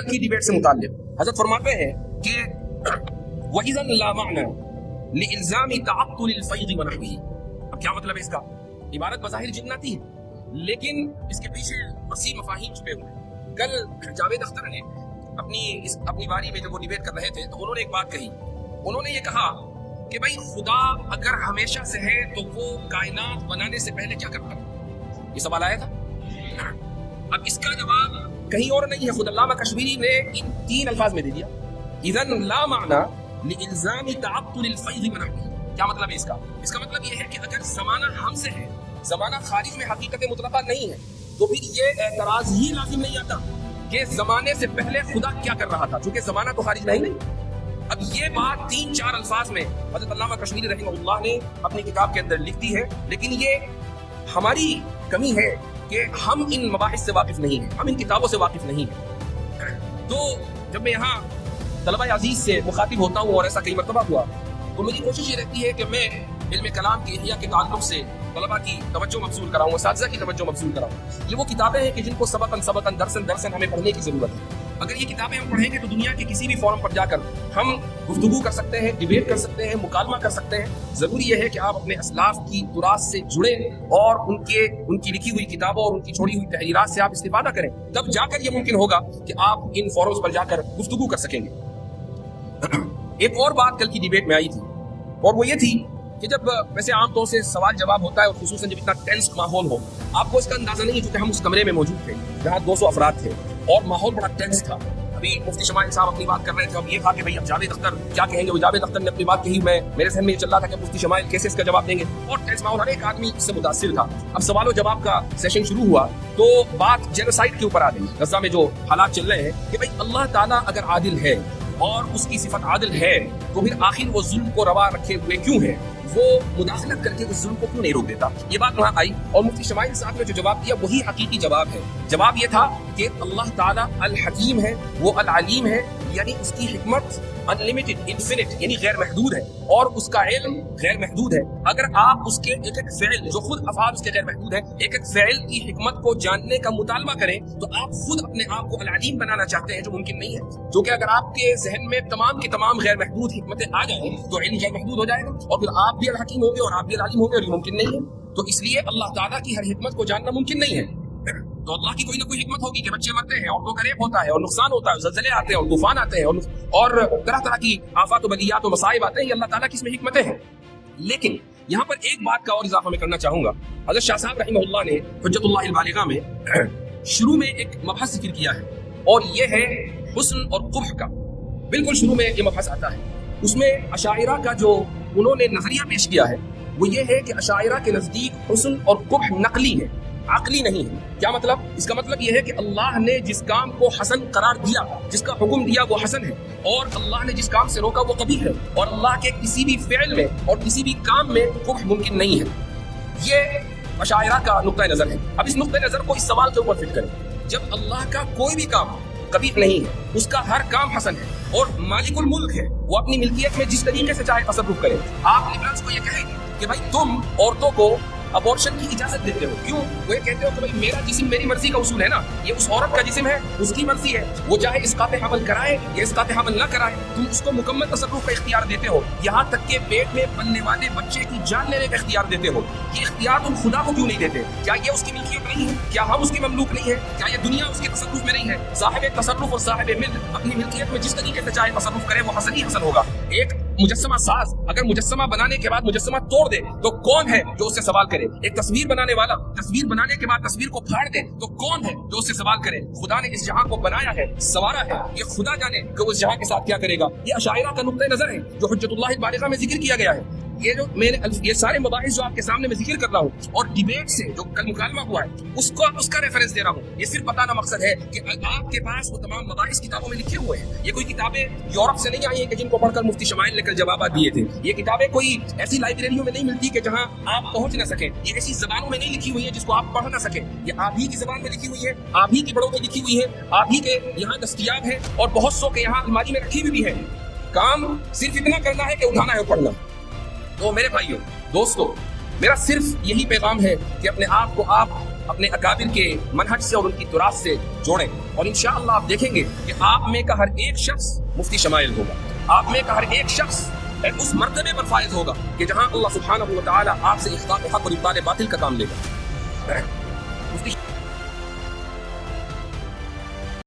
की डिबेट से मुताल्लिक हजरत फरमाते हैं कि वइज़न ला माना लिइल्ज़ामी तअत्तुल अलफ़ैज़ व नहविही। अब क्या मतलब है इसका? इबारत बज़ाहिर जिन्नाती है, लेकिन इसके पीछे वसी मफ़ाहीम छुपे हुए हैं। कल जावेद अख्तर ने अपनी बारी में जब वो डिबेट कर रहे थे तो उन्होंने एक बात कही। उन्होंने ये कहा कि भाई खुदा अगर हमेशा से है तो वो कायनात बनाने से पहले क्या करता था? ये सवाल आया था। अब इसका जवाब कहीं और नहीं है, खुद अल्लामा कश्मीरी ने इन 3 अल्फाज में दे दिया। इज़न ला माना लिइल्ज़ामी तअत्तुल अलफ़ैज़ व नहविही। क्या मतलब है इसका? इसका मतलब ये है कि अगर ज़माना हमसे है, ज़माना खारिज में हकीकत मुतलक़ा नहीं है, तो फिर ये एतराज़ ही लाजिम नहीं आता कि ज़माने से पहले खुदा क्या कर रहा था, चूंकि ज़माना तो खारिज नहीं। अब ये बात 3-4 अल्फाज में हज़रत अल्लामा कश्मीरी रहमहुल्लाह ने अपनी किताब के अंदर लिख दी है, लेकिन ये हमारी कमी है कि हम इन मबाहिस से वाकिफ नहीं हैं, हम इन किताबों से वाकिफ नहीं हैं। तो जब मैं यहाँ तलबा अजीज से मुखातिब होता हूँ और ऐसा कई मरतबा हुआ, तो मेरी कोशिश ये रहती है कि मैं इल्म कलाम के इह्या के ताल्लुक से तलबा की तवज्जो मबसूल कराऊँ, असातिज़ा की तवज्जो मबसूल कराऊँ। ये वो किताबें हैं कि जिनको सबकन दरसन हमें पढ़ने की ज़रूरत है। अगर ये किताबें हम पढ़ेंगे तो दुनिया के किसी भी फोरम पर जाकर हम गुफ्तगू कर सकते हैं, डिबेट कर सकते हैं, मुकालमा कर सकते हैं। ज़रूरी यह है कि आप अपने असलाफ की तुरास से जुड़े और उनकी लिखी हुई किताबों और उनकी छोड़ी हुई तहरीरात से आप इस्तिफादा करें, तब जाकर ये मुमकिन होगा कि आप इन फोरम्स पर जाकर गुफ्तगू कर सकेंगे। एक और बात कल की डिबेट में आई थी, और वो ये थी कि जब वैसे आमतौर से सवाल जवाब होता है और खुसूसन जब इतना टेंस माहौल हो, आपको इसका अंदाजा नहीं है क्योंकि हम उस कमरे में मौजूद थे जहाँ 200 अफराद थे और माहौल बड़ा टेंस था। अभी मुफ्ती शमाइल साहब अपनी बात कर रहे थे, अब ये था कि भाई अब जावेद अख्तर क्या कहेंगे। वो जावेद अख्तर ने अपनी बात कही, मेरे ज़हन में ये चल रहा था कि मुफ्ती शमाइल कैसे इसका जवाब देंगे, और टेंस माहौल, हर एक आदमी इससे मुतासिर था। अब सवाल जवाब का सेशन शुरू हुआ तो बात जेनोसाइड के ऊपर आ गई। गज़ा में जो हालात चल रहे हैं कि भाई अल्लाह ताला अगर आदिल है और उसकी सिफत आदिल है तो फिर आखिर वो जुल्म को रवा रखे हुए क्यों है, वो मुदाखलत करके उस जुल्म को क्यों नहीं रोक देता। ये बात वहाँ आई और मुफ्ती शमाइल साहब ने जो जवाब दिया वही हकीकी जवाब है। जवाब ये था कि अल्लाह ताला अल हकीम है, वो अल अलीम है, यानी उसकी हिकमत अनलिमिटेड, इन्फिनिट यानी गैर महदूद है, और उसका इल्म गैर महदूद है। अगर आप उसके एक एक फ़िल, जो खुद अफ़आल उसके गैर महदूद है, एक एक फ़िल की हिकमत को जानने का मुतालबा करें तो आप खुद अपने आप को अल अलीम बनाना चाहते हैं, जो मुमकिन नहीं है। जो कि अगर आपके जहन में तमाम की तमाम गैर महदूद हिकमतें आ जाए तो इल्म गैर महदूद हो जाएगा और फिर आप भी अल हकीम होंगे और आप भी अल अलीम होंगे, और ये मुमकिन नहीं है। तो इसलिए अल्लाह ताला की हर हिकमत को जानना मुमकिन नहीं है। तो अल्लाह की कोई ना कोई हिकमत होगी कि बच्चे मरते हैं, औरतों का रेप होता है और नुकसान होता है, ज़लज़ले आते हैं और तूफान आते हैं और तरह तरह की आफात व बलियात व मसाइब आते हैं। ये अल्लाह ताला की इसमें हिकमतें हैं। लेकिन यहाँ पर एक बात का और इजाफा मैं करना चाहूंगा। हज़रत शाह साहब रहमहुल्लाह ने हुज्जतुल्लाहिल बालिगा में शुरू में एक मबहस जिक्र किया है, और ये है हुस्न और कुब्ह का। बिल्कुल शुरू में ये मबहस आता है, उसमें अशाइरा का जो उन्होंने नजरिया पेश किया है वो ये है कि अशाइरा के नजदीक हुस्न और कुब्ह नकली है, अक्ली नहीं है। क्या मतलब? इसका मतलब यह है कि अल्लाह ने जिस काम को हसन करार दिया, जिसका हुक्म दिया वो हसन है, और अल्लाह ने जिस काम से रोका वो कबीह है, और अल्लाह के किसी भी फ़िल में और किसी भी काम में कुब्ह मुमकिन नहीं है। ये अशाइरा का नुक्ता नज़र है। अब इस नुक्ता नज़र को इस सवाल के ऊपर फिट करें, जब अल्लाह का कोई भी काम कबीह नहीं है, उसका हर काम हसन है और मालिकुल मुल्क है, वो अपनी मिल्कियत में जिस तरीके से चाहे तसर्रुफ करे। आप लिबरल्स को ये कहेंगे कि भाई तुम औरतों को अबॉर्शन की इजाजत देते हो, क्यों? वो ये कहते हो कि भाई मेरा जिस्म मेरी मर्जी का उसूल है ना, ये उस औरत का जिस्म है, उसकी मर्जी है, वो चाहे इसकात हमल कराए या इसकात हमल ना कराए, तुम उसको मुकम्मल तसर्रुफ का इख्तियार देते हो, यहाँ तक के पेट में बनने वाले बच्चे की जान लेने का इख्तियार देते हो। ये इख्तियार तुम खुदा को क्यों नहीं देते? क्या ये उसकी मिल्कियत नहीं है? क्या हम उसकी ममलूक नहीं है? क्या ये दुनिया उसके तसर्रुफ में नहीं है? साहिब तसर्रुफ और साहिब मिल्क अपनी मिल्कियत में जिस तरीके से चाहे तसर्रुफ करे वो हसन ही हसन होगा। एक मुजस्समा साज अगर मुजस्समा बनाने के बाद मुजस्समा तोड़ दे तो कौन है जो उससे सवाल करे? एक तस्वीर बनाने वाला तस्वीर बनाने के बाद तस्वीर को फाड़ दे तो कौन है जो उससे सवाल करे? खुदा ने इस जहां को बनाया है, संवारा है, ये खुदा जाने कि उस जहां के साथ क्या करेगा। ये अशाइरा का नुक्ता नजर है जो हुज्जतुल्लाहिल बालिगा में जिक्र किया गया है। ये सारे मबाहिस जो आपके सामने मैं जिक्र कर रहा हूँ और डिबेट से जो कल मुकालमा हुआ है उसका रेफरेंस दे रहा हूँ। ये सिर्फ बताना मकसद है कि आपके पास वो तमाम मबाहिस किताबों में लिखे हुए हैं। ये कोई किताबें यूरोप से नहीं आई हैं कि जिनको पढ़कर मुफ्ती शमाइल ने कल जवाब दिए थे। ये किताबें कोई ऐसी लाइब्रेरियों में नहीं मिलती कि जहाँ आप पहुंच ना सकें। ये ऐसी जबानों में नहीं लिखी हुई है जिसको आप पढ़ ना सकें। ये आप ही की जबान में लिखी हुई है, आप ही की बड़ों की लिखी हुई है, आप ही के यहाँ दस्तयाब है और बहुत सौ के यहाँ अलमारी में रखी हुई भी है। काम सिर्फ इतना करना है कि उठाना है और पढ़ना। तो मेरे भाइयों दोस्तों, मेरा सिर्फ यही पैगाम है कि अपने आप को आप अपने अकाबिर के मनहज से और उनकी तुरास से जोड़ें اور انشاءاللہ آپ دیکھیں گے کہ آپ میں کا ہر ایک شخص مفتی شمائل ہوگا، آپ میں کا ہر ایک شخص اس مرتبے پر فائز ہوگا کہ جہاں اللہ سبحانہ و تعالیٰ آپ سے اخفاء حق اور ابطال باطل کا کام لے گا۔ مفتی